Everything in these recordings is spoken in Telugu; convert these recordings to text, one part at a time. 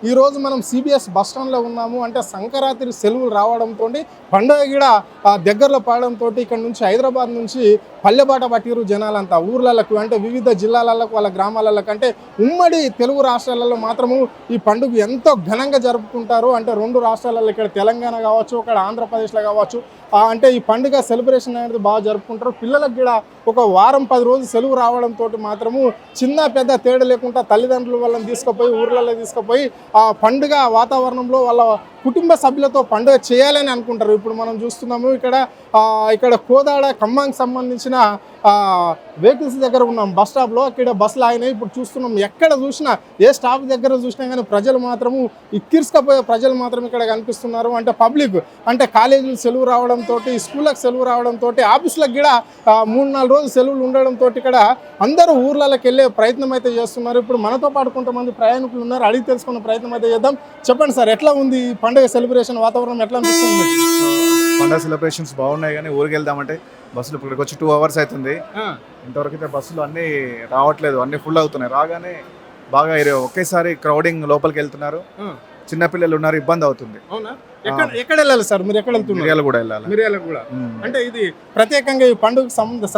ఈ రోజు మనం సిబిఎస్ బస్ స్టాండ్లో ఉన్నాము. అంటే సంక్రాంతి సెలవులు రావడంతో పండుగ కూడా దగ్గరలో పడడంతో ఇక్కడ నుంచి హైదరాబాద్ నుంచి పల్లెబాట పట్టిరు జనాలంతా ఊర్లకు, అంటే వివిధ జిల్లాలకు, వాళ్ళ గ్రామాలకు. అంటే ఉమ్మడి తెలుగు రాష్ట్రాలలో మాత్రము ఈ పండుగ ఎంతో ఘనంగా జరుపుకుంటారు. అంటే రెండు రాష్ట్రాలలో, ఇక్కడ తెలంగాణ కావచ్చు, ఇక్కడ ఆంధ్రప్రదేశ్లో కావచ్చు, అంటే ఈ పండుగ సెలబ్రేషన్ అనేది బాగా జరుపుకుంటారు. పిల్లలకు కూడా ఒక వారం 10 రోజులు సెలవు రావడంతో మాత్రము చిన్న పెద్ద తేడా లేకుండా తల్లిదండ్రులు వాళ్ళని తీసుకుపోయి ఊర్లలో తీసుకుపోయి ఆ పండుగ వాతావరణంలో వాళ్ళ కుటుంబ సభ్యులతో పండుగ చేయాలని అనుకుంటారు. ఇప్పుడు మనం చూస్తున్నాము ఇక్కడ కోదాడ ఖమ్మంకి సంబంధించిన వెహికల్స్ దగ్గర ఉన్నాం బస్ స్టాప్లో. అక్కడ బస్సులు ఆగినాయి. ఇప్పుడు చూస్తున్నాం ఎక్కడ చూసినా, ఏ స్టాప్ దగ్గర చూసినా కానీ ప్రజలు మాత్రము ఇక్కిర్చుకపోయే ప్రజలు మాత్రం ఇక్కడ కనిపిస్తున్నారు. అంటే పబ్లిక్, అంటే కాలేజీలు సెలవు రావడంతో, స్కూళ్ళకి సెలవు రావడంతో, ఆఫీసులకు కూడా 3-4 రోజులు సెలవులు ఉండడంతో ఇక్కడ అందరూ ఊర్లలోకి వెళ్ళే ప్రయత్నం అయితే చేస్తున్నారు. ఇప్పుడు మనతో పాటు కొంతమంది ప్రయాణికులు ఉన్నారు, అడిగి తెలుసుకునే ప్రయత్నం అయితే చేద్దాం. చెప్పండి సార్, ఎట్లా ఉంది పండుగ సెలబ్రేషన్ వాతావరణం, ఎట్లా అనిపిస్తుంది? పండుగ సెలబ్రేషన్స్ బాగున్నాయి, కానీ ఊరికి వెళ్దామంటే బస్సులు ఇక్కడికి వచ్చి 2 hours అవుతుంది. ఇంతవరకు అయితే బస్సులు అన్నీ రావట్లేదు, అన్నీ ఫుల్ అవుతున్నాయి. రాగానే బాగా ఒకేసారి క్రౌడింగ్ లోపలికి వెళ్తున్నారు. చిన్నపిల్లలు ఉన్నారు, ఇబ్బంది అవుతుంది. ఎక్కడ వెళ్ళాలి సార్ మీరు? ఎక్కడ వెళ్తున్నారు? మిర్యాల కూడా వెళ్ళాలి. మిర్యాల కూడా అంటే ఇది ప్రత్యేకంగా ఈ పండుగ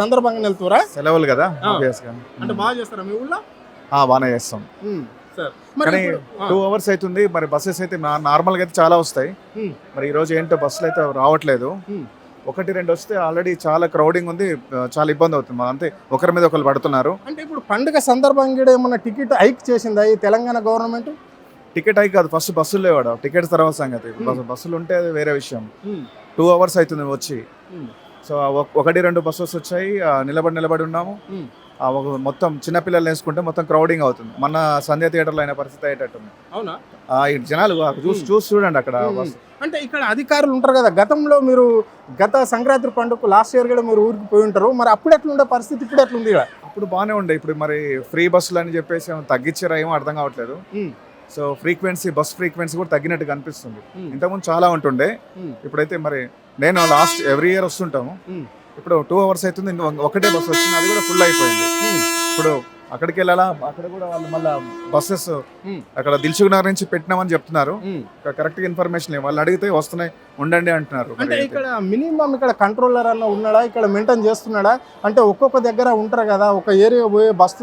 సందర్భంగా వెళ్తారా? సెలవులు కదా, అంటే బాగా చేస్తారా మీ ఊళ్ళో? బాగానే చేస్తాం. కానీ 2 hours అవుతుంది. మరి బస్సెస్ అయితే నార్మల్గా అయితే చాలా వస్తాయి. మరి ఈ రోజు ఏంటో బస్సులు అయితే రావట్లేదు. 1-2 వస్తే ఆల్రెడీ చాలా క్రౌడింగ్ ఉంది, చాలా ఇబ్బంది అవుతుంది. అంతే, ఒకరి మీద ఒకరు పడుతున్నారు. అంటే ఇప్పుడు పండుగ సందర్భంగా ఏమన్నా టికెట్ హైక్ చేసిందా ఈ తెలంగాణ గవర్నమెంట్? టికెట్ హైక్ కాదు, ఫస్ట్ బస్సులు లేవాడు, టికెట్స్ తర్వాత సంగతి. బస్సులు ఉంటే అది వేరే విషయం. 2 hours అవుతుంది వచ్చి. సో 1-2 బస్సెస్ వచ్చాయి, నిలబడి ఉన్నాము. మొత్తం చిన్నపిల్లలు వేసుకుంటే మొత్తం క్రౌడింగ్ అవుతుంది. మన సంధ్య థియేటర్లో అయిన పరిస్థితి అయ్యేటట్టుంది. అవునా? జనాలు చూసి చూడండి అక్కడ. అంటే ఇక్కడ అధికారులు ఉంటారు కదా, గతంలో మీరు గత సంక్రాంతి పండుగ లాస్ట్ ఇయర్ కూడా మీరు ఊరికి పోయి ఉంటారు. మరి అప్పుడు ఎట్లుండే పరిస్థితి, ఇప్పుడు ఎట్లుంది? అప్పుడు బాగానే ఉండే. ఇప్పుడు మరి ఫ్రీ బస్సులు అని చెప్పేసి తగ్గించారా ఏమో అర్థం కావట్లేదు. సో బస్ ఫ్రీక్వెన్సీ కూడా తగ్గినట్టు కనిపిస్తుంది. ఇంతకుముందు చాలా ఉంటుండే, ఇప్పుడైతే మరి నేను లాస్ట్ ఎవ్రీ ఇయర్ వస్తుంటాము. ఇప్పుడు 2 hours అవుతుంది, ఒకటే బస్సు వచ్చింది, అది కూడా ఫుల్ అయిపోయింది. ఇప్పుడు అక్కడికి వెళ్ళాలా, అక్కడ కూడా వాళ్ళు మళ్ళీ బస్సెస్ అక్కడ దిల్సుఖ్నగర్ నుంచి పెట్టినామని చెప్తున్నారు. కరెక్ట్ గా ఇన్ఫర్మేషన్ లేదు, వాళ్ళు అడిగితే వస్తున్నాయి ఉండండి అంటున్నారు. అంటే ఇక్కడ మినిమం ఇక్కడ కంట్రోలర్ అన్న ఉన్నాడా, ఇక్కడ మెయింటైన్ చేస్తున్నాడా? అంటే ఒక్కొక్క దగ్గర ఉంటారు కదా, ఒక ఏరియా పోయే బస్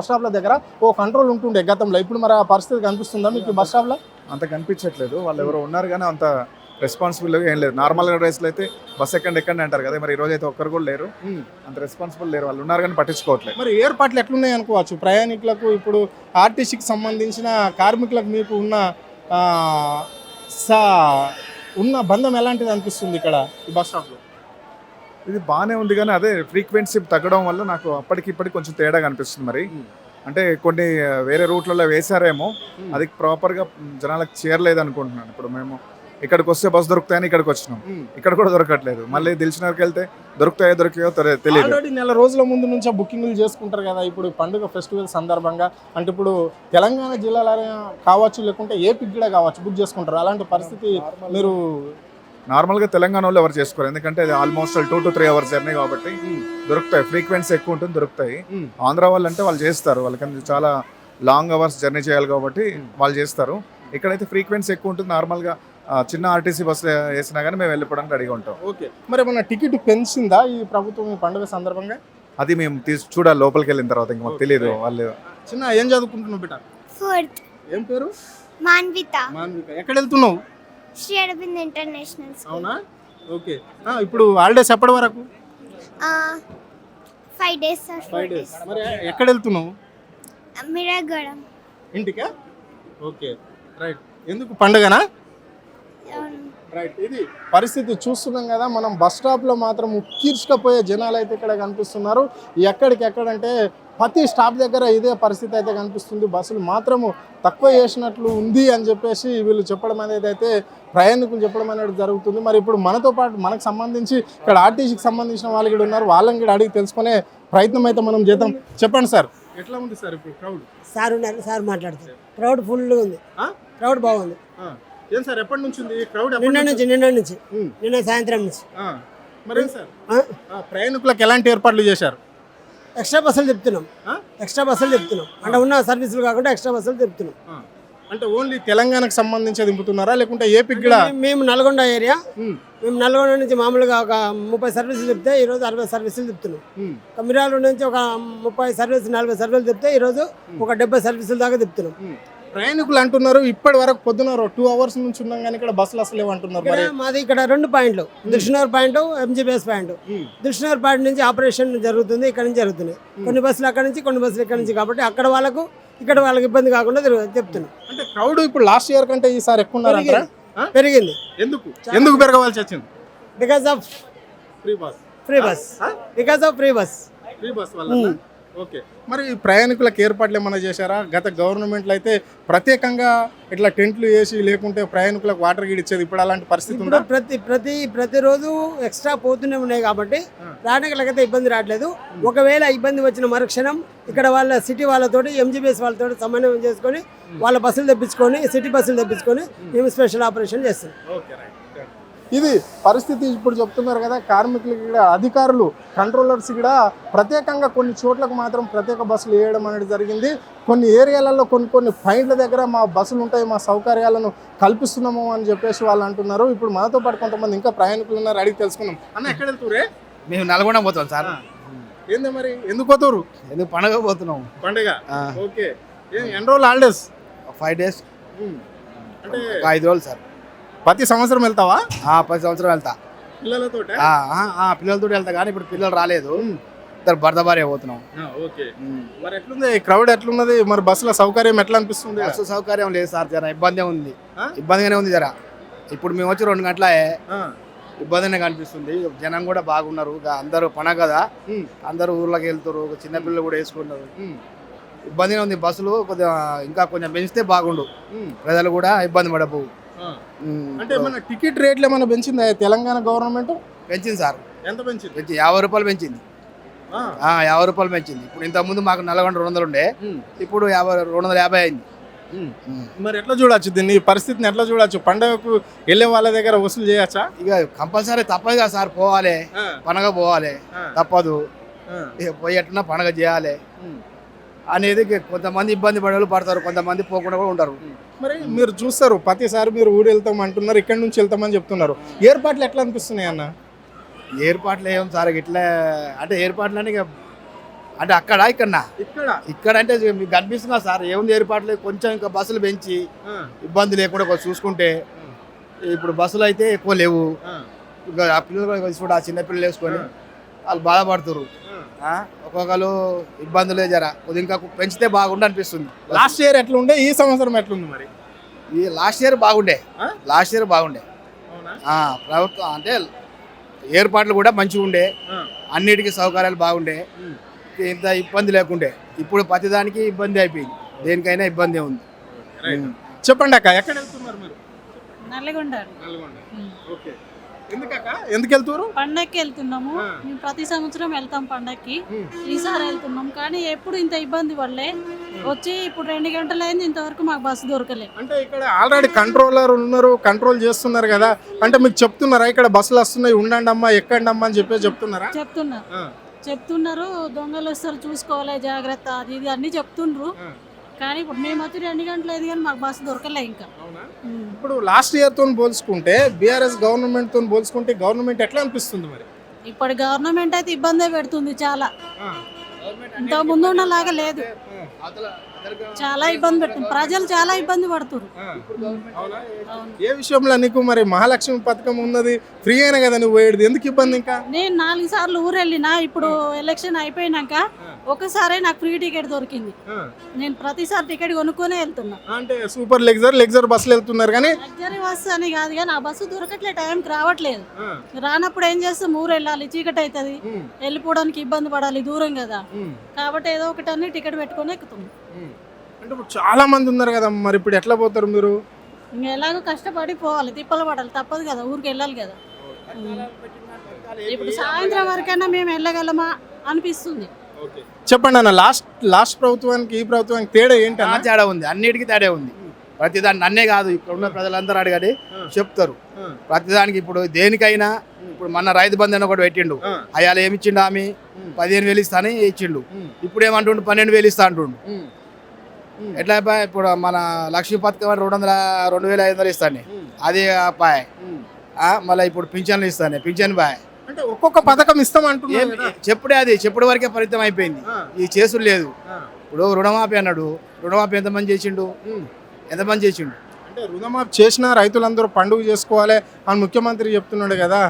స్టాప్ల దగ్గర ఓ కంట్రోల్ ఉంటుండే గతంలో. ఇప్పుడు మరి ఆ పరిస్థితి కనిపిస్తుందా మీకు బస్ స్టాప్ లో? అంత కనిపించట్లేదు. వాళ్ళు ఎవరో ఉన్నారు కానీ అంత రెస్పాన్సిబుల్ ఏం లేదు. నార్మల్ రైస్లో అయితే బస్ ఎక్కండి అంటారు కదా, మరి ఈ రోజు అయితే ఒక్కరు కూడా లేరు, అంత రెస్పాన్సిబుల్ లేరు. వాళ్ళు ఉన్నారు కానీ పట్టించుకోవట్లేదు. మరి ఏర్పాట్లు ఎట్లున్నాయి అనుకోవచ్చు ప్రయాణికులకు? ఇప్పుడు ఆర్టీసీకి సంబంధించిన కార్మికులకు మీకు ఉన్న బంధం ఎలాంటిది అనిపిస్తుంది ఇక్కడ ఈ బస్ స్టాప్లో? ఇది బాగానే ఉంది, కానీ అదే ఫ్రీక్వెన్సీ తగ్గడం వల్ల నాకు అప్పటికిప్పటికి కొంచెం తేడా కనిపిస్తుంది. మరి అంటే కొన్ని వేరే రూట్లలో వేసారేమో, అది ప్రాపర్గా జనాలకు చేరలేదు అనుకుంటున్నాను. ఇప్పుడు మేము ఇక్కడికి వస్తే బస్సు దొరుకుతాయని ఇక్కడికి వచ్చినాం, ఇక్కడ కూడా దొరకట్లేదు. మళ్ళీ దిల్సుఖ్నగర్కి వెళ్తే దొరుకుతాయో తెలియదు. ఆల్రెడీ నెల రోజుల ముందు నుంచే బుకింగ్లు చేసుకుంటారు కదా ఇప్పుడు పండుగ ఫెస్టివల్ సందర్భంగా. అంటే ఇప్పుడు తెలంగాణ జిల్లాలో కావచ్చు, లేకుంటే ఏపీకి కూడా కావచ్చు, బుక్ చేసుకుంటారు. అలాంటి పరిస్థితి మీరు నార్మల్గా తెలంగాణ వాళ్ళు ఎవరు చేసుకోరు, ఎందుకంటే అది ఆల్మోస్ట్ 2 to 3 hours జర్నీ కాబట్టి దొరుకుతాయి. ఫ్రీక్వెన్సీ ఎక్కువ ఉంటుంది, దొరుకుతాయి. ఆంధ్ర వాళ్ళు అంటే వాళ్ళు చేస్తారు, వాళ్ళకి చాలా లాంగ్ అవర్స్ జర్నీ చేయాలి కాబట్టి వాళ్ళు చేస్తారు. ఇక్కడైతే ఫ్రీక్వెన్సీ ఎక్కువ ఉంటుంది. నార్మల్గా చిన్న ఆర్టీసీ బస్సు వేసినా కానీ మేము వెళ్ళిపోవడానికి రెడీగా ఉంటాం. ఓకే, మరి మన టికెట్ పెంచిందా ఈ ప్రభుత్వం ఈ పండుగ సందర్భంగా? అది మేము చూడాలి లోపలికి వెళ్ళిన తర్వాత, ఇంకా మాకు తెలియదు. వాళ్ళు చిన్న ఏం చదువుకుంటున్నావు బిడ్డ? 4th. ఏం పేరు? మాన్విత. ఎక్కడ వెళ్తున్నావు? Shri Aravind international school. అవునా? ఓకే. ఇప్పుడు హాలిడేస్ ఎప్పటి వరకు? 5 days or 4 days. మరి ఎక్కడ వెళ్తున్నావు? మిరాగడం. ఇంటికా? Okay, right. ఎందుకు పండుగనా? రైట్. ఇది పరిస్థితి చూస్తున్నాం కదా మనం. బస్ స్టాప్లో మాత్రం ఉక్కిర్చుకపోయే జనాలు అయితే ఇక్కడ కనిపిస్తున్నారు. ఎక్కడికెక్కడంటే ప్రతి స్టాప్ దగ్గర ఇదే పరిస్థితి అయితే కనిపిస్తుంది. బస్సులు మాత్రము తక్కువ చేసినట్లు ఉంది అని చెప్పేసి వీళ్ళు చెప్పడం అనేది అయితే ప్రయాణికులు చెప్పడం అనేది జరుగుతుంది. మరి ఇప్పుడు మనతో పాటు మనకు సంబంధించి ఇక్కడ ఆర్టీసీకి సంబంధించిన వాళ్ళు కూడా ఉన్నారు, వాళ్ళని కూడా అడిగి తెలుసుకునే ప్రయత్నం అయితే మనం చేద్దాం. చెప్పండి సార్, ఎట్లా ఉంది సార్ ఇప్పుడు క్రౌడ్? సార్ ఉన్నారు, సార్ మాట్లాడతారు. క్రౌడ్ ఫుల్గా ఉంది, క్రౌడ్ బాగుంది. ఏం సార్ ఎప్పటి నుంచి ఉంది క్రౌడ్? నిన్న నుంచి నిన్న సాయంత్రం నుంచి. మరి సార్ ప్రయాణికులకు ఎలాంటి ఏర్పాట్లు చేశారు? ఎక్స్ట్రా బస్సులు చెప్తున్నాం, అంటే ఉన్న సర్వీసులు కాకుండా ఎక్స్ట్రా బస్సులు చెప్తున్నాం. అంటే ఓన్లీ తెలంగాణకు సంబంధించి దింపుతున్నారా లేకుంటే ఏపీకి కూడా? మేము నల్గొండ ఏరియా, ఉమ్, మేము నల్గొండ నుంచి మామూలుగా ఒక 30 సర్వీసులు చెప్తే ఈరోజు 60 సర్వీసులు చెప్తున్నాం. ఉమ్, మిర్యాల నుంచి ఒక 30 సర్వీస్ 40 సర్వీసులు చెప్తే ఈరోజు ఒక 70 సర్వీసుల దాకా చెప్తున్నాం. ఉమ్. ప్రయాణికులు అంటున్నారు ఇప్పటి వరకు పొద్దున 2 అవర్స్ నుంచి ఉన్నాం కానీ ఇక్కడ బస్సులు అసలు లేవంటున్నారు. మరి మాది ఇక్కడ 2 పాయింట్లు, Dilsukhnagar point, MGBS point. Dilsukhnagar point నుంచి ఆపరేషన్ జరుగుతుంది, ఇక్కడ నుంచి జరుగుతుంది. కొన్ని బస్సులు అక్కడ నుంచి, కొన్ని బస్సులు ఇక్కడ నుంచి, కాబట్టి అక్కడ వాళ్ళకు ఇక్కడ వాళ్ళకి ఇబ్బంది కాకుండా చెప్తున్నాం. అంటే క్రౌడ్ ఇప్పుడు లాస్ట్ ఇయర్ కంటే ఈసారి ఎక్కువ ఉన్నారంటారా? పెరిగింది. ఎందుకు పెరగవలసి వచ్చింది? Because of free bus. Because of free bus. Okay, మరి ప్రయాణికులకు ఏర్పాట్లు ఏమైనా చేశారా? గత గవర్నమెంట్లో అయితే ప్రత్యేకంగా ఇట్లా టెంట్లు వేసి లేకుంటే ప్రయాణికులకు వాటర్ గీడ్ ఇచ్చేది, ఇప్పుడు అలాంటి పరిస్థితి ఉందా? ప్రతిరోజు ఎక్స్ట్రా పోతూనే ఉన్నాయి కాబట్టి ప్రయాణికులకైతే ఇబ్బంది రావట్లేదు. ఒకవేళ ఇబ్బంది వచ్చిన మరుక్షణం ఇక్కడ వాళ్ళ సిటీ వాళ్ళతోటి, ఎంజీబీఎస్ వాళ్ళతో సమన్వయం చేసుకొని వాళ్ళ బస్సులు తెప్పించుకొని, సిటీ బస్సులు తెప్పించుకొని మేము స్పెషల్ ఆపరేషన్ చేస్తాం. ఇది పరిస్థితి. ఇప్పుడు చెప్తున్నారు కదా కార్మికులకి కూడా అధికారులు, కంట్రోలర్స్ కూడా ప్రత్యేకంగా కొన్ని చోట్లకు మాత్రం ప్రత్యేక బస్సులు వేయడం అనేది జరిగింది. కొన్ని ఏరియాలలో కొన్ని పాయింట్ల దగ్గర మా బస్సులు ఉంటాయి, మా సౌకర్యాలను కల్పిస్తున్నాము అని చెప్పేసి వాళ్ళు అంటున్నారు. ఇప్పుడు మనతో పాటు కొంతమంది ఇంకా ప్రయాణికులు ఉన్నారు, అడిగి తెలుసుకున్నాం. అన్న ఎక్కడ వెళ్తురే? మేము నల్గొండ పోతాం సార్. ఏంది మరి, ఎందుకు పోతారు? ఎందుకు పండగ పోతున్నాం. పండుగ. ఓకే, ఎన్ని రోజులు హాలిడేస్? 5 days, అంటే 5 రోజులు సార్. ప్రతి సంవత్సరం వెళ్తావా? 10 సంవత్సరం వెళ్తా. పిల్లలతో? పిల్లలతో వెళ్తా, కానీ ఇప్పుడు పిల్లలు రాలేదు, ఇద్దరు భర్త భార్య పోతున్నాం. ఓకే, మరి ఎట్లుంది క్రౌడ్, ఎట్లున్నది మరి బస్సుల సౌకర్యం ఎట్లా అనిపిస్తుంది? బస్సు సౌకర్యం లేదు సార్, జర ఇబ్బంది ఉంది, ఇబ్బందిగానే ఉంది జర. ఇప్పుడు మేము వచ్చి 2 గంటలే, ఇబ్బందినే కనిపిస్తుంది. జనం కూడా బాగున్నారు, అందరూ పండగ కదా, అందరూ ఊర్లోకి వెళ్తారు, చిన్నపిల్లలు కూడా వేసుకుంటారు. ఇబ్బందిగా ఉంది బస్సులు, కొద్దిగా ఇంకా కొంచెం పెంచితే బాగుండు, ప్రజలు కూడా ఇబ్బంది పడవు. అంటే మన టికెట్ రేట్లు ఏమైనా పెంచిందా తెలంగాణ గవర్నమెంట్? పెంచింది సార్. ఎంత పెంచింది? 50 రూపాయలు పెంచింది. 50 రూపాయలు పెంచింది. ఇప్పుడు ఇంతకుముందు మాకు నల్గొండ 200 ఉండే, ఇప్పుడు 250 అయింది. మరి ఎట్లా చూడొచ్చు దీన్ని, పరిస్థితిని ఎట్లా చూడొచ్చు? పండుగకు వెళ్ళే వాళ్ళ దగ్గర వసూలు చేయొచ్చా? ఇక కంపల్సరీ తప్పదు కదా సార్, పోవాలి, పండగ పోవాలి, తప్పదు, పోయి ఎట్లా పండగ చేయాలి అనేది. కొంతమంది ఇబ్బంది పడే పడతారు, కొంతమంది పోకుండా కూడా ఉంటారు. మరి మీరు చూస్తారు ప్రతిసారి మీరు ఊరు వెళ్తాం అంటున్నారు, ఇక్కడ నుంచి వెళ్తామని చెప్తున్నారు. ఏర్పాట్లు ఎట్లా అనిపిస్తున్నాయి అన్న? ఏర్పాట్లు ఏం సార్ ఇట్లా అంటే ఏర్పాట్లు అని అంటే అక్కడ ఇక్కడ అంటే మీకు కనిపిస్తున్నా సార్, ఏముంది ఏర్పాట్లు, కొంచెం ఇంకా బస్సులు పెంచి ఇబ్బంది లేకుండా కొంచెం చూసుకుంటే. ఇప్పుడు బస్సులు అయితే ఎక్కువ లేవు, ఇంకా ఆ పిల్లలు కూడా ఆ చిన్న పిల్లలు వేసుకొని వాళ్ళు బాధపడుతున్నారు. ఒక్కొక్కరు ఇబ్బందులే జర కొద్దిగా ఇంకా పెంచితే బాగుండు అనిపిస్తుంది. లాస్ట్ ఇయర్ ఎట్లుండే, ఈ సంవత్సరం ఎట్లుంది మరి? ఈ లాస్ట్ ఇయర్ బాగుండే, ప్రభుత్వం అంటే ఏర్పాట్లు కూడా మంచిగా ఉండే, అన్నిటికీ సౌకర్యాలు బాగుండే, ఇంత ఇబ్బంది లేకుండే. ఇప్పుడు ప్రతిదానికి ఇబ్బంది అయిపోయింది, దేనికైనా ఇబ్బంది ఉంది. చెప్పండి అక్క, ఎక్కడ వెళ్తున్నారు మీరు? నల్గొండ. ఓకే, ఎందుకు వెళ్తున్నారు? పండక్కి వెళ్తున్నాము. మేము ప్రతి సంవత్సరం వెళ్తాం పండక్కి, ఈసారి వెళ్తున్నాం. కానీ ఎప్పుడు ఇంత ఇబ్బంది పడలే. వచ్చి ఇప్పుడు 2 గంటలు అయింది, ఇంతవరకు మాకు బస్సు దొరకలే. అంటే ఇక్కడ ఆల్రెడీ కంట్రోలర్ ఉన్నారు, కంట్రోల్ చేస్తున్నారు కదా, అంటే మీకు చెప్తున్నారా ఇక్కడ బస్సులు వస్తున్నాయి, ఉండండి అమ్మా, ఎక్కండి అమ్మా అని చెప్పేసి చెప్తున్నారు. దొంగలు వస్తారు, చూసుకోవాలి, జాగ్రత్త, అది ఇది అన్ని చెప్తుండ్రు. కానీ ఇప్పుడు మేము వచ్చి 2 గంటలు అయింది, కానీ మాకు బస్సు దొరకలే ఇంకా. ఇప్పుడు లాస్ట్ ఇయర్ తో పోల్చుకుంటే, బీఆర్ఎస్ గవర్నమెంట్ తో పోల్చుకుంటే గవర్నమెంట్ ఎట్లా అనిపిస్తుంది మరి? ఇప్పుడు గవర్నమెంట్ అయితే ఇబ్బందే పెడుతుంది చాలా, ఇంత ముందు ఉన్నలాగా లేదు, చాలా ఇబ్బంది పెడుతుంది, ప్రజలు చాలా ఇబ్బంది పడుతున్నారు. ఏ విషయంలో నీకు మరి మహాలక్ష్మి పథకం ఉన్నది, ఫ్రీ అయినా కదా నువ్వు పోయేది, ఎందుకు ఇబ్బంది? ఇంకా నేను 4 సార్లు ఊరు వెళ్ళినా, ఇప్పుడు ఎలక్షన్ అయిపోయినాక ఒకసారి నాకు ఫ్రీ టికెట్ దొరికింది. నేను ప్రతిసారి టికెట్ కొనుక్కొని వెళ్తున్నా. అంటే సూపర్ లగ్జరీ బస్సులు వెళ్తున్నారు, కానీ లగ్జరీ బస్సు అని కాదు, కానీ ఆ బస్సు దొరకట్లే, టైంకి రావట్లేదు. రానప్పుడు ఏం చేస్తాం, ఊరు వెళ్ళాలి, చీకటి అవుతుంది, వెళ్ళిపోవడానికి ఇబ్బంది పడాలి, దూరం కదా, కాబట్టి ఏదో ఒకటి అన్ని టికెట్ పెట్టుకొని ఎక్కుతున్నాం. అంటే ఇప్పుడు చాలా మంది ఉన్నారు కదా, మరి ఇప్పుడు ఎట్లా పోతారు మీరు? ఇంకా ఎలాగో కష్టపడి పోవాలి, తిప్పలు పడాలి, తప్పదు కదా, ఊరికి వెళ్ళాలి కదా. ఇప్పుడు సాయంత్రం వరకైనా మేము వెళ్ళగలమా అనిపిస్తుంది. చెప్పండి అన్న, లాస్ట్ ప్రభుత్వానికి ఈ ప్రభుత్వానికి తేడా ఏంటి? తేడా ఉంది, అన్నిటికీ తేడా ఉంది. ప్రతిదాన్ని నన్నే కాదు, ఇక్కడ ఉన్న ప్రజలందరూ అడగడి చెప్తారు ప్రతిదానికి. ఇప్పుడు దేనికైనా, ఇప్పుడు మన రైతు బంధు అని ఒకటి పెట్టిండు, అయ్యాలు ఏమి ఇచ్చిండు, ఆమె 15,000 ఇస్తానని ఇచ్చిండు, ఇప్పుడు ఏమంటుండు 12,000 ఇస్తా అంటుండు. ఎట్లా అయిపోయి ఇప్పుడు మన లక్ష్మీ పథకం 2,500 ఇస్తాను, అది పాయ్. మళ్ళీ ఇప్పుడు పింఛన్లు ఇస్తాను, పింఛన్ బాయ్. అంటే ఒక్కొక్క పథకం ఇస్తాం అంటున్నారు కదా. చెప్పుడు వరకే పరిమితం అయిపోయింది, ఈ చేసుడు లేదు. ఇప్పుడు రుణమాఫీ అన్నాడు, రుణమాఫీ ఎంతమంది చేసిండు, ఎంతమంది చేసిండు? అంటే రుణమాఫీ చేసిన రైతులందరూ పండుగ చేసుకోవాలి అని ముఖ్యమంత్రి చెప్తున్నాడు కదా.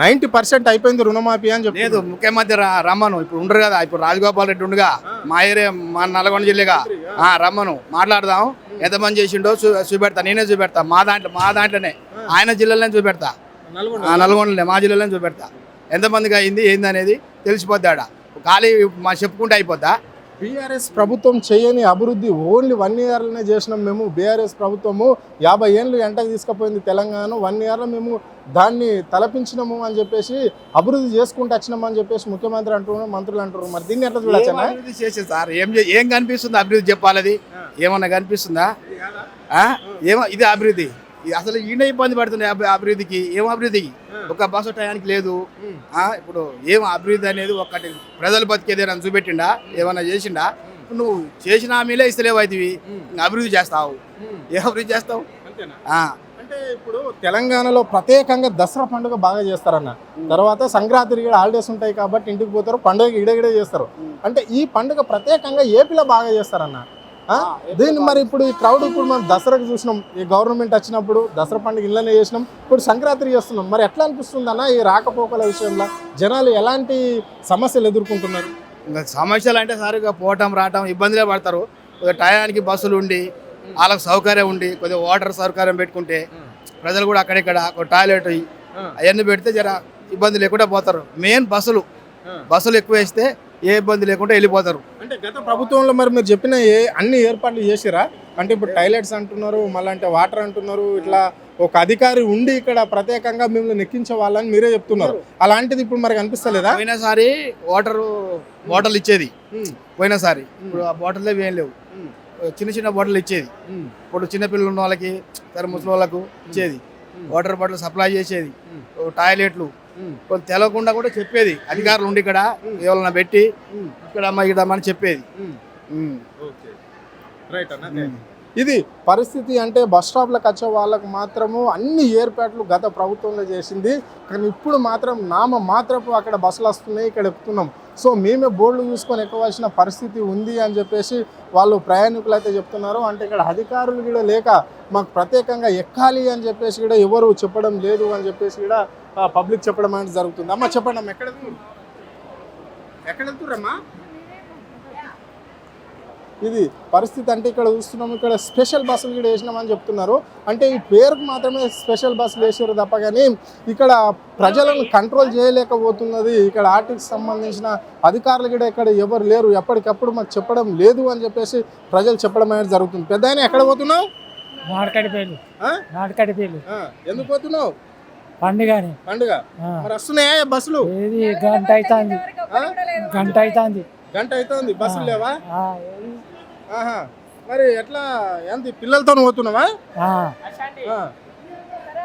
90% అయిపోయింది రుణమాఫీ అని చెప్పి. లేదు, ముఖ్యమంత్రి రమ్మను, ఇప్పుడు ఉండరు కదా, ఇప్పుడు రాజగోపాల్ రెడ్డి ఉండగా, మా ఏరియా మా నల్గొండ జిల్లేగా, రమ్మను మాట్లాడదాం. ఎంతమంది చేసిండో చూపెడతా, నేనే చూపెడతా. మా దాంట్లోనే ఆయన జిల్లాలోనే చూపెడతా, నల్గొండలే మా జిల్లాలోనే చూపెడతా. ఎంతమందికి అయింది ఏంది అనేది తెలిసిపోద్ది. ఆడ ఖాళీ మా చెప్పుకుంటే అయిపోద్దా? బీఆర్ఎస్ ప్రభుత్వం చేయని అభివృద్ధి ఓన్లీ 1 ఇయర్లోనే చేసినాం మేము. బీఆర్ఎస్ ప్రభుత్వము 50 ఏళ్ళు ఎంటకు తీసుకుపోయింది తెలంగాణ. 1 ఇయర్లో మేము దాన్ని తలపించినాము అని చెప్పేసి అభివృద్ధి చేసుకుంటూ వచ్చినాము అని చెప్పేసి ముఖ్యమంత్రి అంటున్నారు, మంత్రులు అంటున్నారు. మరి దీన్ని ఎట్లా చూడొచ్చు? అభివృద్ధి చేసేది సార్, ఏం కనిపిస్తుంది అభివృద్ధి? చెప్పాలి, అది ఏమన్నా కనిపిస్తుందా? ఏమో ఇది అభివృద్ధి? అసలు ఈయన ఇబ్బంది పడుతుంది అభివృద్ధికి. ఏం అభివృద్ధికి? ఒక బస్సు టయానికి లేదు. ఇప్పుడు ఏం అభివృద్ధి అనేది ఒకటి ప్రజలు బతికేదే నన్ను చూపెట్టిండా, ఏమన్నా చేసిండా? నువ్వు చేసిన హామీలే ఇస్తలేవు, అవుతుంది అభివృద్ధి చేస్తావు. ఏ అభివృద్ధి చేస్తావు? అంటే ఇప్పుడు తెలంగాణలో ప్రత్యేకంగా దసరా పండుగ బాగా చేస్తారన్న. తర్వాత సంక్రాంతి హాలిడేస్ ఉంటాయి కాబట్టి ఇంటికి పోతారు, పండుగ ఇడగిడే చేస్తారు. అంటే ఈ పండుగ ప్రత్యేకంగా ఏపీలో బాగా చేస్తారన్న. దీన్ని మరి ఇప్పుడు ఈ క్రౌడ్ ఇప్పుడు మనం దసరాకు చూసినాం, ఈ గవర్నమెంట్ వచ్చినప్పుడు దసరా పండుగ ఇళ్ళనే చేసినాం, ఇప్పుడు సంక్రాంతి చేస్తున్నాం. మరి ఎట్లా అనిపిస్తుంది అన్న ఈ రాకపోకల విషయంలో జనాలు ఎలాంటి సమస్యలు ఎదుర్కొంటున్నారు? ఇంకా సమస్యలు అంటే సరిగ్గా పోవటం రావటం ఇబ్బందులే పడతారు. కొద్దిగా టయానికి బస్సులు ఉండి వాళ్ళకి సౌకర్యం ఉండి కొద్దిగా వాటర్ సౌకర్యం పెట్టుకుంటే ప్రజలు కూడా అక్కడిక్కడ టాయిలెట్ అవన్నీ పెడితే జర ఇబ్బంది లేకుండా పోతారు. మెయిన్ బస్సులు ఎక్కువ వేస్తే ఏ ఇబ్బంది లేకుండా వెళ్ళిపోతారు. అంటే గత ప్రభుత్వంలో మరి మీరు చెప్పిన అన్ని ఏర్పాట్లు చేసిరా? అంటే ఇప్పుడు టాయిలెట్స్ అంటున్నారు, మళ్ళీ అంటే వాటర్ అంటున్నారు, ఇట్లా ఒక అధికారి ఉండి ఇక్కడ ప్రత్యేకంగా మిమ్మల్ని నెక్కించే వాళ్ళని మీరే చెప్తున్నారు. అలాంటిది ఇప్పుడు మరి కనిపిస్తలేదా? పోయినసారి బాటిల్ ఇచ్చేది, పోయినసారి. ఇప్పుడు ఆ బాటిల్ ఏం లేవు, చిన్న బాటిల్ ఇచ్చేది. ఇప్పుడు చిన్నపిల్లలు ఉన్న వాళ్ళకి, ముసలి వాళ్ళకు ఇచ్చేది. వాటర్ బాటిల్ సప్లై చేసేది, టాయిలెట్లు కొంచెం తెలవకుండా కూడా చెప్పేది. అధికారులు ఉండి ఇక్కడ ఎవరన్నా పెట్టి ఇక్కడ అని చెప్పేది. ఇది పరిస్థితి. అంటే బస్ స్టాప్లకు వచ్చే వాళ్ళకు మాత్రము అన్ని ఏర్పాట్లు గత ప్రభుత్వంలో చేసింది, కానీ ఇప్పుడు మాత్రం మాత్రపు అక్కడ బస్సులు వస్తున్నాయి, ఇక్కడ ఎక్కుతున్నాం. సో మేమే బోర్డులు చూసుకొని ఎక్కవలసిన పరిస్థితి ఉంది అని చెప్పేసి వాళ్ళు ప్రయాణికులు అయితే చెప్తున్నారు. అంటే ఇక్కడ అధికారులు కూడా లేక మాకు ప్రత్యేకంగా ఎక్కాలి అని చెప్పేసి కూడా ఎవరు చెప్పడం లేదు అని చెప్పేసి కూడా పబ్లిక్ చెప్పడం అనేది జరుగుతుంది. అమ్మ చెప్పండి అమ్మ, ఎక్కడ వెళ్తుర్రమ్మా? ఇది పరిస్థితి. అంటే ఇక్కడ చూస్తున్నాము, ఇక్కడ స్పెషల్ బస్సులు కూడా వేసినామని చెప్తున్నారు. అంటే ఈ పేరుకు మాత్రమే స్పెషల్ బస్సులు వేసారు తప్ప కానీ ఇక్కడ ప్రజలను కంట్రోల్ చేయలేకపోతున్నది. ఇక్కడ ఆర్టీకి సంబంధించిన అధికారులు కూడా ఇక్కడ ఎవరు లేరు, ఎప్పటికప్పుడు మాకు చెప్పడం లేదు అని చెప్పేసి ప్రజలు చెప్పడం అనేది జరుగుతుంది. పెద్ద ఆయన ఎక్కడ పోతున్నావు? నాటకడిపేలు. ఎందుకు పోతున్నావు? పండుగ. మరి వస్తున్నాయా బస్సులు? గంట అవుతుంది బస్సులు లేవా? మరి ఎట్లా ఏంది పిల్లలతో పోతున్నావా?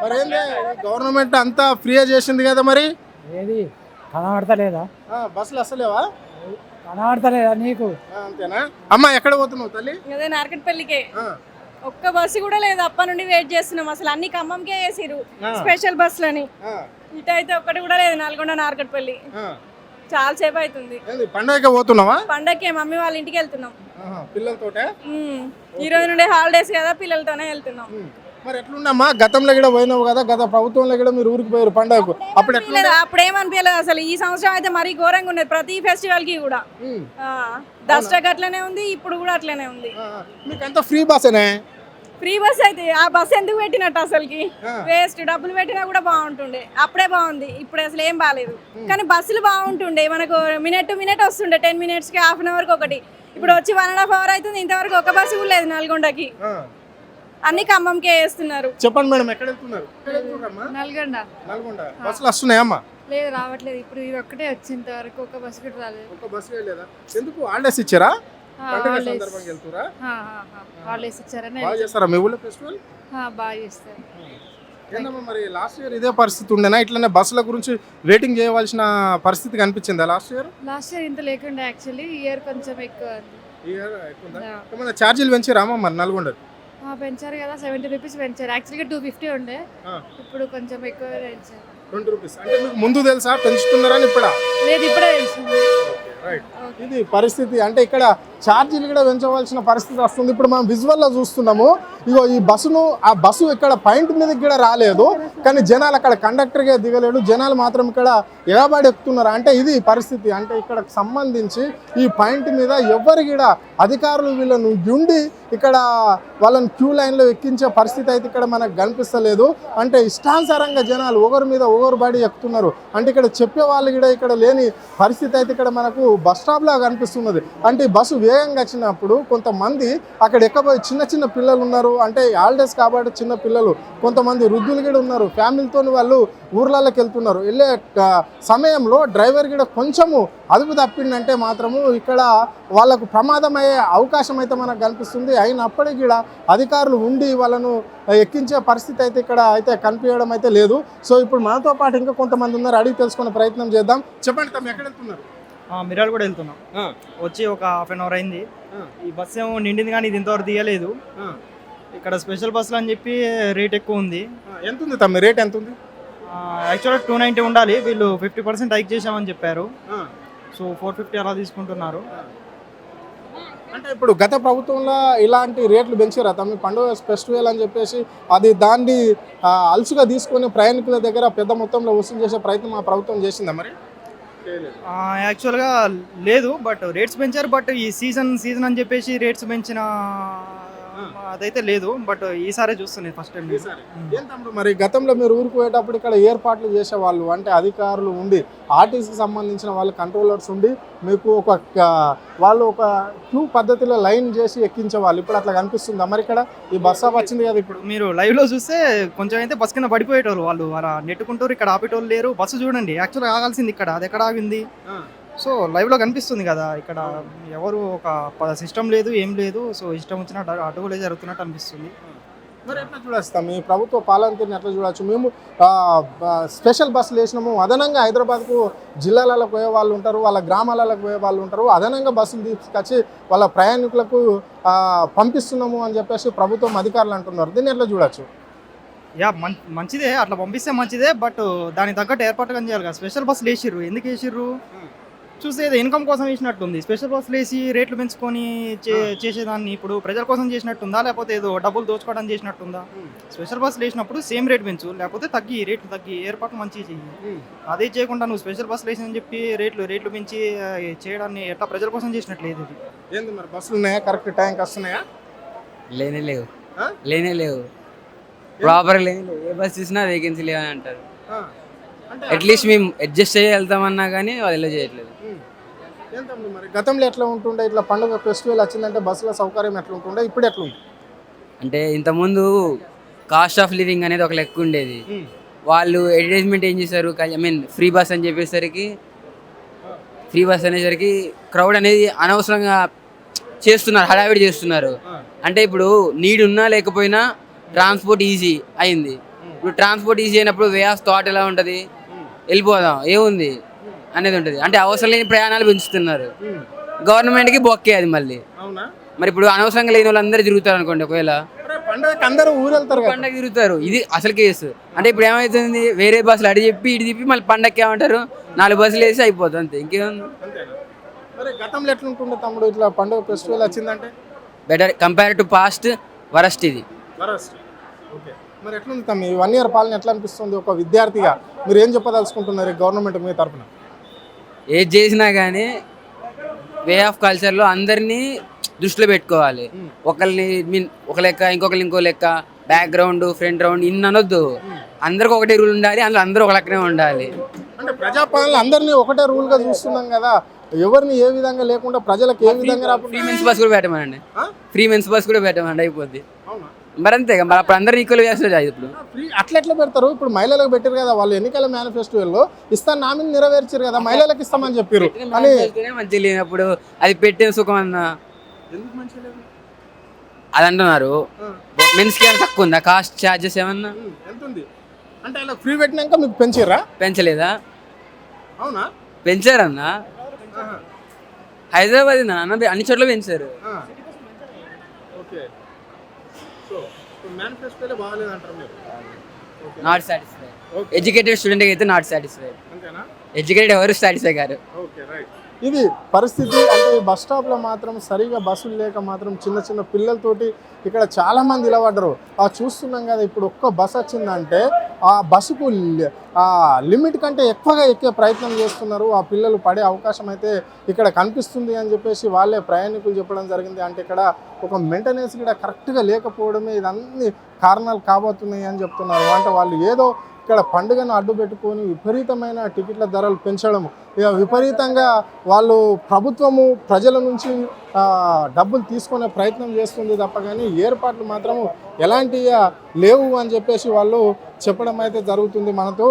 మరి ఏంది గవర్నమెంట్ అంతా ఫ్రీగా చేసింది కదా, మరి ఏది కనబడతలేదా? బస్సులు వస్తలేవా? కనబడతలేదా నీకు? అంతేనా అమ్మ? ఎక్కడ పోతున్నావు తల్లి? అదే నార్కట్పల్లికే. ఒక్క బస్సు కూడా లేదు, అప్ప నుండి వెయిట్ చేస్తున్నాం. అసలు అన్ని ఖమ్మంకే వేసిరు స్పెషల్ బస్సులని, ఇటు అయితే ఒక్కటి కూడా లేదు. నల్గొండ నార్కట్పల్లి చాలా సేపు అవుతుంది. పండగకి పోతున్నావా? పండగకి మమ్మీ వాళ్ళ ఇంటికి వెళ్తున్నాం పిల్లలతోటే. ఈ రోజు నుండి హాలిడేస్ కదా, పిల్లలతోనే వెళ్తున్నాం. మరి ఎట్లున్నామా? గతంలో కూడా పోయినావు కదా, గత ప్రభుత్వంలో కూడా మీరు ఊరికి పోయారు పండగకు, అప్పుడు అప్పుడు ఏమనిపించలేదు అసలు. ఈ సంవత్సరం అయితే మరీ ఘోరంగా ఉన్నది, ప్రతి ఫెస్టివల్ కి కూడా. దసరాకి అట్లనే ఉంది, ఇప్పుడు కూడా అట్లనే ఉంది. మీకు అంతా ఫ్రీ బస్సేనే? ఫ్రీ బస్ అయితే ఆ బస్ ఎందుకు పెట్టినట్టు అసలుకి వేస్ట్. డబ్బులు పెట్టినా కూడా బాగుంటుండే, అప్పుడే బాగుంది. ఇప్పుడు అసలు ఏం బాగాలేదు. కానీ బస్సులు బాగుంటుండే, మనకు మినిట్ టు మినిట్ వస్తుండే, 10 minutes కి, హాఫ్ అన్ అవర్కి ఒకటి. ఇప్పుడు వచ్చి 1.5 hours అవుతుంది, ఇంతవరకు ఒక బస్సు కూడా లేదు నల్గొండకి. అన్ని ఖమ్మంకే వేస్తున్నారు. చెప్పండి మేడం, ఎక్కడ వెళ్తున్నారు? నల్గొండ. బస్సులు వస్తున్నాయమ్మా? లేదు, రావట్లేదు. ఇప్పుడు ఇది ఒక్కటే వచ్చేంత వరకు ఒక బస్సు కూడా రాలేదు. ఒక బస్సు లేదా? ఎందుకు హాలిడేస్ ఇచ్చారా? హాలిడేస్ ఇచ్చారని. బాగా చేస్తారా మీ ఊళ్ళో ఫెస్టివల్? బాగా చేస్తారు. ఏందమ్మా మరి లాస్ట్ ఇయర్ ఇదే పరిస్థితి ఉండేనా? ఇట్లనే బస్సుల గురించి వెయిటింగ్ చేయవలసిన పరిస్థితి కనిపించిందా లాస్ట్ ఇయర్? లాస్ట్ ఇయర్ ఇంత లేకుండా యాక్చువల్లీ, ఈ ఇయర్ కొంచెం ఎక్కువ. ఏమన్నా ఛార్జీలు పెంచిరామా మరి నల్గొండ పెంచారు కదా, 70 రూపీస్ పెంచారు. యాక్చువల్గా 250 ఉండే, ఇప్పుడు కొంచెం ఎక్కువ పెంచారు. 20 రూపీస్. అంటే మీకు ముందు తెలుసా పెంచుతున్నారని ఇప్పుడా? లేదు, ఇప్పుడే తెలిసింది. ఇది పరిస్థితి. అంటే ఇక్కడ ఛార్జీలు కూడా పెంచవలసిన పరిస్థితి వస్తుంది. ఇప్పుడు మనం విజువల్లో చూస్తున్నాము. ఇగో ఈ బస్సును, ఆ బస్సు ఇక్కడ పాయింట్ మీదకి కూడా రాలేదు, కానీ జనాలు అక్కడ కండక్టర్గా దిగలేడు, జనాలు మాత్రం ఇక్కడ ఎగబాడి ఎక్కుతున్నారు. అంటే ఇది పరిస్థితి. అంటే ఇక్కడ సంబంధించి ఈ పాయింట్ మీద ఎవరు కూడా అధికారులు వీళ్ళను ఉండి ఇక్కడ వాళ్ళని క్యూ లైన్లో ఎక్కించే పరిస్థితి అయితే ఇక్కడ మనకు కనిపిస్తలేదు. అంటే ఇష్టానుసారంగా జనాలు ఒకరి మీద ఒకరు బడి ఎక్కుతున్నారు. అంటే ఇక్కడ చెప్పే వాళ్ళు కూడా ఇక్కడ లేని పరిస్థితి అయితే ఇక్కడ మనకు బస్ స్టాప్లో కనిపిస్తున్నది. అంటే ఈ బస్సు వేగంగా వచ్చినప్పుడు కొంతమంది అక్కడ ఎక్కబోయి చిన్న చిన్న పిల్లలు ఉన్నారు. అంటే హాలిడేస్ కాబట్టి చిన్న పిల్లలు, కొంతమంది వృద్ధులు కూడా ఉన్నారు. ఫ్యామిలీతో వాళ్ళు ఊర్లలోకి వెళ్తున్నారు. వెళ్ళే సమయంలో డ్రైవర్ కూడా కొంచెము అదుపు తప్పిందంటే మాత్రము ఇక్కడ వాళ్ళకు ప్రమాదం అయ్యే అవకాశం అయితే మనకు కనిపిస్తుంది. అయినప్పటికీ కూడా అధికారులు ఉండి వాళ్ళను ఎక్కించే పరిస్థితి అయితే ఇక్కడ అయితే కనిపించడం అయితే లేదు. సో ఇప్పుడు మనతో పాటు ఇంకా కొంతమంది ఉన్నారు, అడిగి తెలుసుకునే ప్రయత్నం చేద్దాం. చెప్పండి, తమ ఎక్కడ వెళ్తున్నారు? మిరాల్ కూడా వెళ్తున్నాం. వచ్చి ఒక హాఫ్ అన్ అవర్ అయింది. ఈ బస్సు ఏమో నిండింది కానీ ఇది ఇంతవరకు తీయలేదు. ఇక్కడ స్పెషల్ బస్సులు అని చెప్పి రేట్ ఎక్కువ ఉంది. ఎంత ఉంది తమ రేట్? ఎంత ఉంది? యాక్చువల్గా 290 ఉండాలి, వీళ్ళు 50% హైక్ చేసామని చెప్పారు. సో 450 అలా తీసుకుంటున్నారు. అంటే ఇప్పుడు గత ప్రభుత్వంలో ఇలాంటి రేట్లు పెంచారా తమ? పండుగ ఫెస్టివల్ అని చెప్పేసి అది దాన్ని అలుసుగా తీసుకొని ప్రయాణికుల దగ్గర పెద్ద మొత్తంలో వసూలు చేసే ప్రయత్నం ఆ ప్రభుత్వం చేసిందా మరి? యాక్చువల్గా లేదు, బట్ రేట్స్ పెంచారు. బట్ ఈ సీజన్ అని చెప్పేసి రేట్స్ పెంచిన అదైతే లేదు. బట్ ఈసారి చూస్తున్నాయి ఫస్ట్ టైం. ఏం తమ్ముడు మరి గతంలో మీరు ఊరికి పోయేటప్పుడు ఇక్కడ ఏర్పాట్లు చేసేవాళ్ళు, అంటే అధికారులు ఉండి ఆర్టీసీకి సంబంధించిన వాళ్ళు కంట్రోలర్స్ ఉండి మీకు వాళ్ళు ఒక క్యూ పద్ధతిలో లైన్ చేసి ఎక్కించేవాళ్ళు. ఇప్పుడు అట్లా కనిపిస్తుందా మరి ఇక్కడ? ఈ బస్ వచ్చింది కదా, ఇప్పుడు మీరు లైవ్లో చూస్తే కొంచెం అయితే బస్ కింద పడిపోయేటోళ్ళు, వాళ్ళు అలా నెట్టుకుంటారు. ఇక్కడ ఆపేటోళ్ళు లేరు. బస్సు చూడండి, యాక్చువల్గా ఆగాల్సింది ఇక్కడ, అది ఎక్కడ ఆగింది? సో లైవ్లో కనిపిస్తుంది కదా, ఇక్కడ ఎవరు ఒక సిస్టమ్ లేదు, ఏం లేదు. సో ఇష్టం వచ్చినట్టు అటువలే జరుగుతున్నట్టు అనిపిస్తుంది. మరి ఎట్లా చూడొస్తాం ఈ ప్రభుత్వ పాలన తీరుని ఎట్లా చూడవచ్చు? మేము స్పెషల్ బస్సులు వేసినాము, అదనంగా హైదరాబాద్కు జిల్లాలకు పోయే వాళ్ళు ఉంటారు, వాళ్ళ గ్రామాలకు పోయే వాళ్ళు ఉంటారు, అదనంగా బస్సులు తీసుకొచ్చి వాళ్ళ ప్రయాణికులకు పంపిస్తున్నాము అని చెప్పేసి ప్రభుత్వం అధికారులు అంటున్నారు. దీన్ని ఎట్లా చూడొచ్చు? మంచిదే, అట్లా పంపిస్తే మంచిదే. బట్ దానికి తగ్గట్టు ఏర్పాటు కానీ చేయాలి కదా. స్పెషల్ బస్సులు వేసిర్రు, ఎందుకు వేసిర్రు? చూస్తే ఏదో ఇన్కమ్ కోసం వేసినట్టుంది. స్పెషల్ బస్సులు వేసి రేట్లు పెంచుకొని చేసేదాన్ని ఇప్పుడు ప్రజల కోసం చేసినట్టుందా, లేకపోతే ఏదో డబ్బులు దోచుకోవడం చేసినట్టుందా? స్పెషల్ బస్సులు వేసినప్పుడు సేమ్ రేట్ పెంచు, లేకపోతే రేట్లు తగ్గి ఏర్పాటు మంచిగా చెయ్యి. అదే చేయకుండా నువ్వు స్పెషల్ బస్సులు వేసి చెప్పి రేట్లు పెంచి చేయడాన్ని ఎట్లా ప్రజల కోసం చేసినట్లేదు. ఇది ఏంది మరి? బస్సులు ఉన్నాయా? కరెక్ట్ టైంకి వస్తున్నాయా? లేనే లేవు ప్రాపర్ లేవు. ఏ బస్ చూసినా వేకెన్సీ లేవని అంటారు. అట్లీస్ట్ మేము అడ్జస్ట్ అయ్యి వెళ్తామన్నా కానీ వాళ్ళు ఎలా చేయట్లేదు. ఏంటంటే మరి గతంలో ఎట్లా ఉంటుండే? ఇట్లా పండుగ ఫెస్టివల్ వచ్చిందంటే బస్సుల సౌకర్యం ఎట్లా ఉంటుండే, ఇప్పుడు ఎట్లా ఉంది? అంటే ఇంతకుముందు కాస్ట్ ఆఫ్ లివింగ్ అనేది ఒక లెక్క ఉండేది. వాళ్ళు అడ్వర్టైజ్మెంట్ ఏం చేశారు, ఫ్రీ బస్ అని చెప్పేసరికి, ఫ్రీ బస్ అనేసరికి క్రౌడ్ అనేది అనవసరంగా చేస్తున్నారు, హడావిడి చేస్తున్నారు. అంటే ఇప్పుడు నీడ్ ఉన్నా లేకపోయినా ట్రాన్స్పోర్ట్ ఈజీ అయింది. ఇప్పుడు ట్రాన్స్పోర్ట్ ఈజీ అయినప్పుడు వే ఆఫ్ థాట్ ఎలా ఉంటుంది, వెళ్ళిపోదాం ఏముంది అనేది ఉంటుంది. అంటే అవసరం లేని ప్రయాణాలు పెంచుతున్నారు. గవర్నమెంట్కి బొక్కే అది మళ్ళీ. మరి ఇప్పుడు అనవసరంగా లేని వాళ్ళందరూ తిరుగుతారు అనుకోండి, ఒకవేళ పండగ తిరుగుతారు. ఇది అసలు కేసు. అంటే ఇప్పుడు ఏమవుతుంది, వేరే బస్సులు అడి చెప్పి ఇటు చెప్పి మళ్ళీ పండగకి ఏమంటారు, 4 బస్సులు వేసి అయిపోతుంది, అంతే, ఇంకేముంది. గతంలో ఎట్లుంటుండే తమ్ముడు ఇట్లా పండుగ ఫెస్టివల్ వచ్చిందంటే? Better compare to past, worst ఇది. మరి ఎట్లుంది తమ్మి 1 year పాలన ఎట్లా అనిపిస్తుంది? ఒక విద్యార్థిగా మీరు ఏం చెప్పదలుచుకుంటున్నారు గవర్నమెంట్ మీ తరఫున? ఏది చేసినా కానీ వే ఆఫ్ కల్చర్లో అందరినీ దృష్టిలో పెట్టుకోవాలి. ఒకరిని ఒక లెక్క, ఇంకొకరు ఇంకో లెక్క, బ్యాక్గ్రౌండ్ ఫ్రంట్ రౌండ్ ఇన్ని అనొద్దు. అందరికి ఒకటే రూల్ ఉండాలి, అందులో అందరూ ఒక లెక్కనే ఉండాలి. అంటే ప్రజాపాలన అందరినీ ఒకటే రూల్గా చూస్తున్నాం కదా, ఎవరిని ఏ విధంగా లేకుండా ప్రజలకు ఏ విధంగా ఫ్రీ మెన్స్ బస్ కూడా పెట్టమనండి, ఫ్రీ మెన్స్ బస్ కూడా పెట్టమనండి, అయిపోద్ది. మరి అంతే మరి అప్పుడు అందరూ ఈక్వల్ చేస్తారు. ఇప్పుడు అట్లా ఎట్లా పెడతారు? ఇప్పుడు మహిళలకు పెట్టారు కదా, వాళ్ళు ఎన్నికల మేనిఫెస్టోలో ఇస్తాను హామీని నెరవేర్చారు కదా, మహిళలకు ఇస్తామని చెప్పారు. మంచిగా లేనప్పుడు అది పెట్టిన సుఖం అన్నా అది అంటున్నారు. మెన్స్ కి తక్కువ ఉందా కాస్ట్ ఛార్జెస్ ఏమన్నా? అంటే అలా ఫ్రీ పెట్టినాక మీకు పెంచారా? పెంచలేదా? అవునా, పెంచారన్నా. హైదరాబాద్ అన్న అన్ని చోట్ల పెంచారు. ఓకే, సో మేనిఫెస్టోలో బాగాలేదంటారు మీరు? Not satisfied. ఎడ్యుకేటెడ్ స్టూడెంట్ అయితే నాట్ సాటిస్ఫైడ్. అంతేనా? ఎడ్యుకేటెడ్ ఎవరు సాటిస్ఫై గారు. Okay, right. ఇది పరిస్థితి. అంటే ఈ బస్ స్టాప్లో మాత్రం సరిగా బస్సులు లేక మాత్రం చిన్న చిన్న పిల్లలతోటి ఇక్కడ చాలామంది నిలబడ్డరు. చూస్తున్నాం కదా, ఇప్పుడు ఒక్క బస్ వచ్చిందంటే ఆ బస్సుకు లిమిట్ కంటే ఎక్కువగా ఎక్కే ప్రయత్నం చేస్తున్నారు. ఆ పిల్లలు పడే అవకాశం అయితే ఇక్కడ కనిపిస్తుంది అని చెప్పేసి వాళ్ళే ప్రయాణికులు చెప్పడం జరిగింది. అంటే ఇక్కడ ఒక మెయింటెనెన్స్ కూడా కరెక్ట్గా లేకపోవడమే ఇదన్నీ కారణాలు కాబోతున్నాయి అని చెప్తున్నారు. అంటే వాళ్ళు ఏదో ఇక్కడ పండుగను అడ్డు పెట్టుకొని విపరీతమైన టికెట్ల ధరలు పెంచడం, ఇక విపరీతంగా వాళ్ళు ప్రభుత్వము ప్రజల నుంచి డబ్బులు తీసుకునే ప్రయత్నం చేస్తుంది తప్ప కానీ ఏర్పాట్లు మాత్రం ఎలాంటి లేవు అని చెప్పేసి వాళ్ళు చెప్పడం అయితే జరుగుతుంది. మనకు